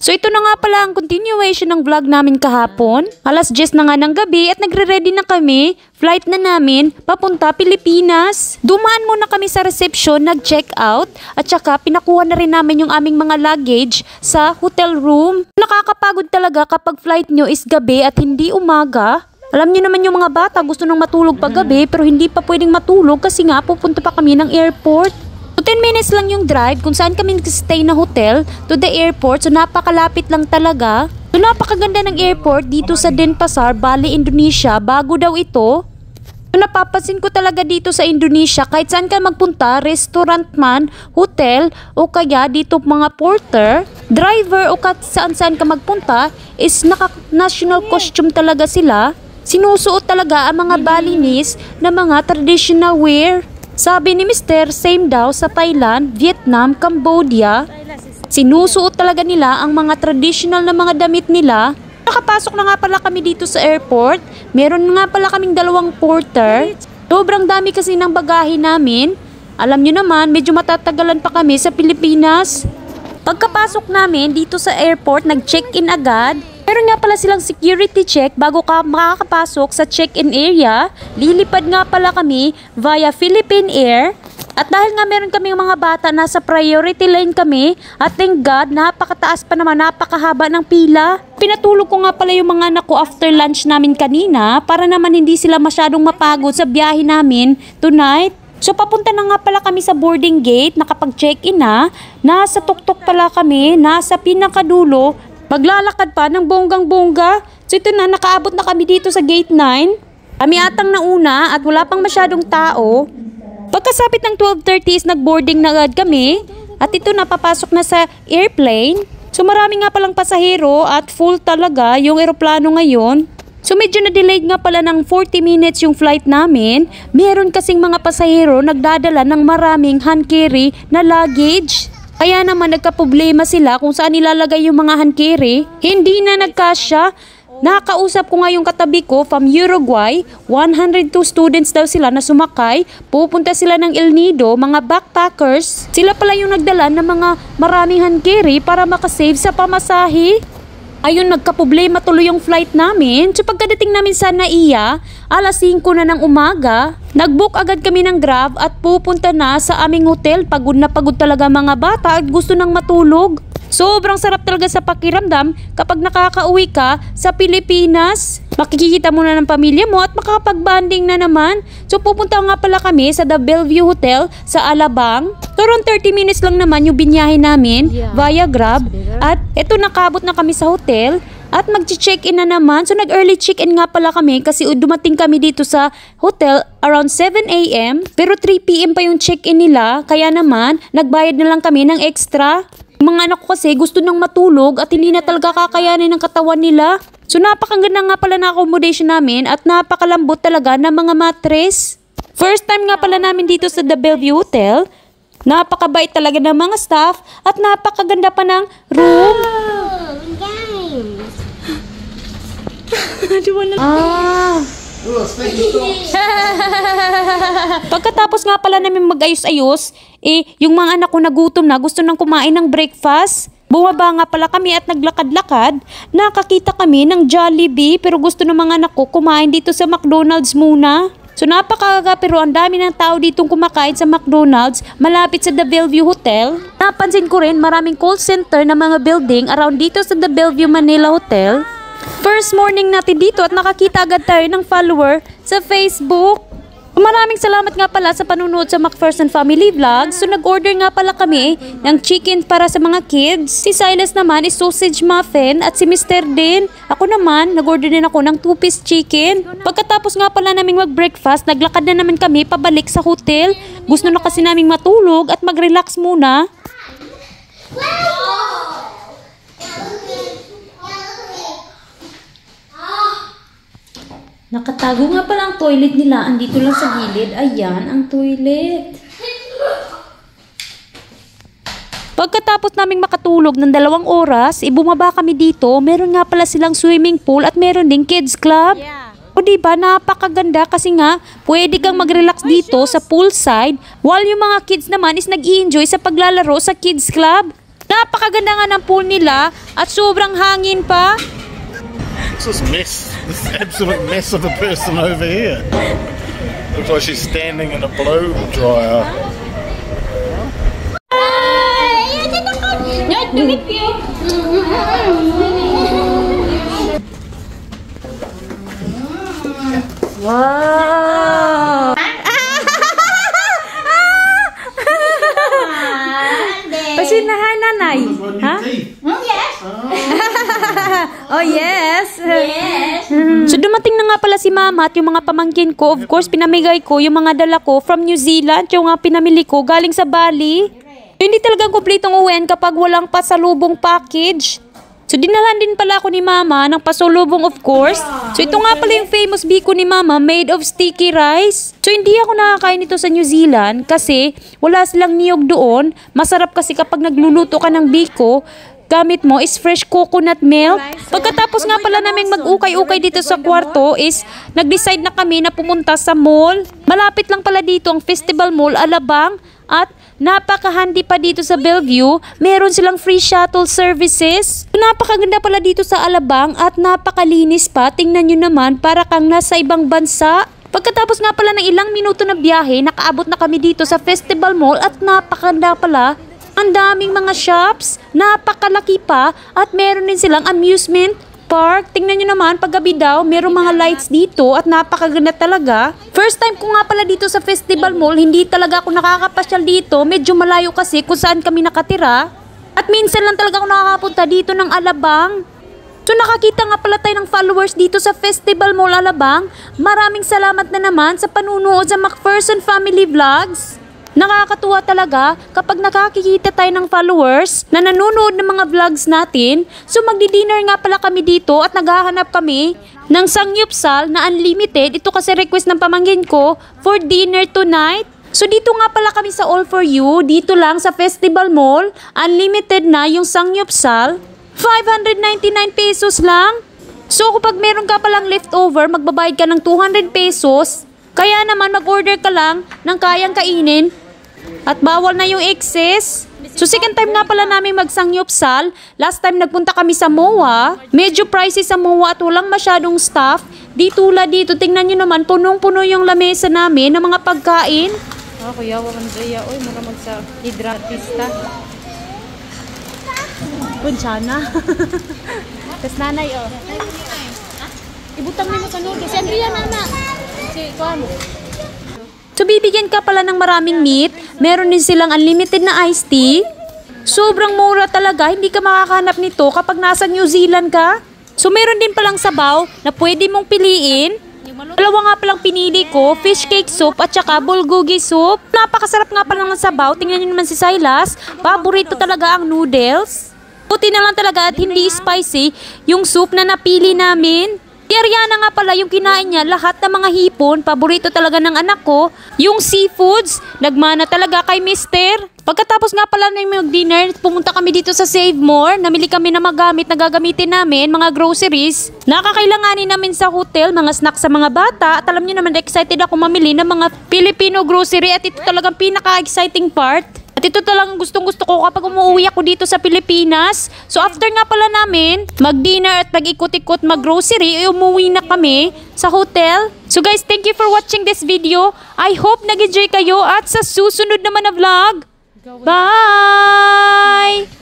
So ito na nga pala ang continuation ng vlog namin kahapon. Alas 10 na nga ng gabi at nagre-ready na kami. Flight na namin papunta Pilipinas. Dumaan muna kami sa reception, nag-check out at saka pinakuha na rin namin yung aming mga luggage sa hotel room. Nakakapagod talaga kapag flight nyo is gabi at hindi umaga. Alam niyo naman yung mga bata gusto nang matulog pag gabi pero hindi pa pwedeng matulog kasi nga pupunta pa kami ng airport. 10 minutes lang yung drive kung saan kami nag-stay na hotel to the airport. So napakalapit lang talaga. So napakaganda ng airport dito sa Denpasar, Bali, Indonesia. Bago daw ito. So napapansin ko talaga dito sa Indonesia kahit saan ka magpunta, restaurant man, hotel o kaya dito mga porter, driver o saan-saan ka magpunta is naka-national costume talaga sila. Sinusuot talaga ang mga Balinese na mga traditional wear. Sabi ni Mr. same daw sa Thailand, Vietnam, Cambodia. Sinusuot talaga nila ang mga traditional na mga damit nila. Nakapasok na nga pala kami dito sa airport. Meron nga pala kaming 2 porter. Sobrang dami kasi ng bagahe namin. Alam nyo naman, medyo matatagalan pa kami sa Pilipinas. Pagkapasok namin dito sa airport, nag-check-in agad. Meron nga pala silang security check bago ka makakapasok sa check-in area. Lilipad nga pala kami via Philippine Air. At dahil nga meron kaming mga bata, nasa priority lane kami. At thank God, napakataas pa naman, napakahaba ng pila. Pinatulog ko nga pala yung mga anak ko after lunch namin kanina para naman hindi sila masyadong mapagod sa biyahe namin tonight. So papunta na nga pala kami sa boarding gate, nakapag-check-in na. Nasa tuktok pala kami, nasa pinakadulo. Maglalakad pa ng bonggang-bongga. So ito na, nakaabot na kami dito sa gate 9. Kami atang nauna at wala pang masyadong tao. Pagkasapit ng 12:30 is nag-boarding na agad kami. At ito na, papasok na sa airplane. So marami nga palang pasahero at full talaga yung eroplano ngayon. So medyo na-delayed nga pala ng 40 minutes yung flight namin. Meron kasing mga pasahero nagdadala ng maraming hand carry na luggage. Kaya naman nagka-problema sila kung saan nilalagay yung mga hand carry. Hindi na nagkasya. Nakausap ko nga yung katabi ko from Uruguay. 102 students daw sila na sumakay. Pupunta sila ng El Nido, mga backpackers. Sila pala yung nagdala ng mga maraming hand carry para makasave sa pamasahe. Ayun, nagka-problema tuloy yung flight namin. So pagkadating namin sa Naiya, alas 5 na ng umaga, nag-book agad kami ng Grab at pupunta na sa aming hotel. Pagod na pagod talaga mga bata at gusto nang matulog. Sobrang sarap talaga sa pakiramdam kapag nakakauwi ka sa Pilipinas. Makikita mo na ng pamilya mo at makakapag-banding na naman. So pupunta nga pala kami sa The Bellevue Hotel sa Alabang. So around 30 minutes lang naman yung binyahe namin via Grab. At eto, nakabot na kami sa hotel. At mag-check-in na naman. So nag-early check-in nga pala kami kasi dumating kami dito sa hotel around 7 AM. Pero 3 PM pa yung check-in nila. Kaya naman, nagbayad na lang kami ng extra. Mga anak ko kasi gusto nang matulog at hindi na talaga kakayanin ng katawan nila. So napakaganda nga pala na accommodation namin at napakalambot talaga ng mga mattress. First time nga pala namin dito sa The Bellevue Hotel. Napakabait talaga ng mga staff at napakaganda pa ng room. Pagkatapos nga pala namin mag-ayos-ayos, yung mga anak ko nagutom na, gusto nang kumain ng breakfast. Bumaba nga pala kami at naglakad-lakad. Nakakita kami ng Jollibee pero gusto ng mga anak ko kumain dito sa McDonald's muna. So napakagaga pero ang dami ng tao ditong kumakain sa McDonald's malapit sa The Bellevue Hotel. Napansin ko rin maraming call center na mga building around dito sa The Bellevue Manila Hotel. First morning natin dito at nakakita agad tayo ng follower sa Facebook. Maraming salamat nga pala sa panunood sa McPherson Family Vlog. So nag-order nga pala kami ng chicken para sa mga kids. Si Silas naman is sausage muffin at si Mr. din. Ako naman, nag-order din ako ng 2-piece chicken. Pagkatapos nga pala naming mag-breakfast, naglakad na naman kami pabalik sa hotel. Gusto na kasi naming matulog at mag-relax muna. Nakatago nga pala ang toilet nila. Andito lang sa gilid. Ayan ang toilet. Pagkatapos naming makatulog ng 2 oras, bumaba kami dito. Meron nga pala silang swimming pool at meron ding kids club. O diba, napakaganda kasi nga pwede kang mag-relax dito sa poolside while yung mga kids naman is nag-i-enjoy sa paglalaro sa kids club. Napakaganda nga ng pool nila at sobrang hangin pa. It's this mess, this absolute mess of a person over here. Looks like she's standing in a blow dryer. Wow! Pasinahan, nanay. Ha? Yes. Oh, yes. Yes. So, dumating na nga pala si mama at yung mga pamangkin ko. Of course, pinamigay ko yung mga dala ko from New Zealand. Yung nga pinamili ko galing sa Bali. Hindi talagang kumpletong uwian kapag walang pasalubong package. So, dinalhan din pala ako ni mama ng pasalubong, of course. So, ito nga pala yung famous biko ni mama made of sticky rice. So, hindi ako nakakain ito sa New Zealand kasi wala silang niyog doon. Masarap kasi kapag nagluluto ka ng biko, gamit mo is fresh coconut milk. Pagkatapos nga pala naming mag-ukay-ukay dito sa kwarto is nag-decide na kami na pumunta sa mall. Malapit lang pala dito ang Festival Mall, Alabang. At napaka-handy pa dito sa Bellevue. Meron silang free shuttle services. Napakaganda pala dito sa Alabang at napakalinis pa. Tingnan nyo naman para kang nasa ibang bansa. Pagkatapos nga pala ng ilang minuto na biyahe, nakaabot na kami dito sa Festival Mall at napakaganda pala. Ang daming mga shops, napakalaki pa at meron din silang amusement park. Tingnan nyo naman, paggabi daw, merong mga lights dito at napakaganda talaga. First time ko nga pala dito sa Festival Mall, hindi talaga ako nakakapasyal dito. Medyo malayo kasi kung saan kami nakatira. At minsan lang talaga ako nakakapunta dito ng Alabang. So nakakita nga pala tayo ng followers dito sa Festival Mall Alabang. Maraming salamat na naman sa panunood sa McPherson Family Vlogs. Nakakatuwa talaga kapag nakakikita tayo ng followers na nanonood ng mga vlogs natin. So magdi-dinner nga pala kami dito at naghahanap kami ng sangyupsal na unlimited. Ito kasi request ng pamangkin ko for dinner tonight. So dito nga pala kami sa All For You, dito lang sa Festival Mall. Unlimited na yung sangyupsal. 599 pesos lang. So kapag meron ka palang leftover, magbabayad ka ng 200 pesos. Kaya naman mag-order ka lang ng kayang kainin. At bawal na yung excess. So second time nga pala namin magsangyupsal. Last time nagpunta kami sa MOA. Medyo pricey sa MOA at walang masyadong staff. Di tulad dito, tingnan nyo naman, punong-puno yung lamesa namin ng mga pagkain. Kuya, wakan daya. Uy, mura magsa hidratista. Punchana. Tapos nanay, oh. Ibutang mo sa noodles. Si Andrea, nana. Si Kuan. So bibigyan ka pala ng maraming meat. Meron din silang unlimited na iced tea. Sobrang mura talaga. Hindi ka makakahanap nito kapag nasa New Zealand ka. So meron din palang sabaw na pwede mong piliin. Dalawa nga palang pinili ko, fish cake soup at saka bulgogi soup. Napakasarap nga palang ng sabaw. Tingnan nyo naman si Silas. Paborito talaga ang noodles. Buti na lang talaga at hindi spicy yung soup na napili namin. Si Ariana nga pala yung kinain niya lahat ng mga hipon, paborito talaga ng anak ko. Yung seafoods, nagmana talaga kay Mister. Pagkatapos nga pala na yung dinner, pumunta kami dito sa Save More. Namili kami ng mga gamit na gagamitin namin, mga groceries. Nakakailanganin namin sa hotel, mga snacks sa mga bata. At alam niyo naman, excited ako mamili ng mga Filipino grocery at ito talagang pinaka-exciting part. At ito talagang gustong-gusto ko kapag umuwi ako dito sa Pilipinas. So after nga pala namin mag-dinner at mag-ikot-ikot mag-grocery, umuwi na kami sa hotel. So guys, thank you for watching this video. I hope nag-enjoy kayo at sa susunod naman na vlog. Bye!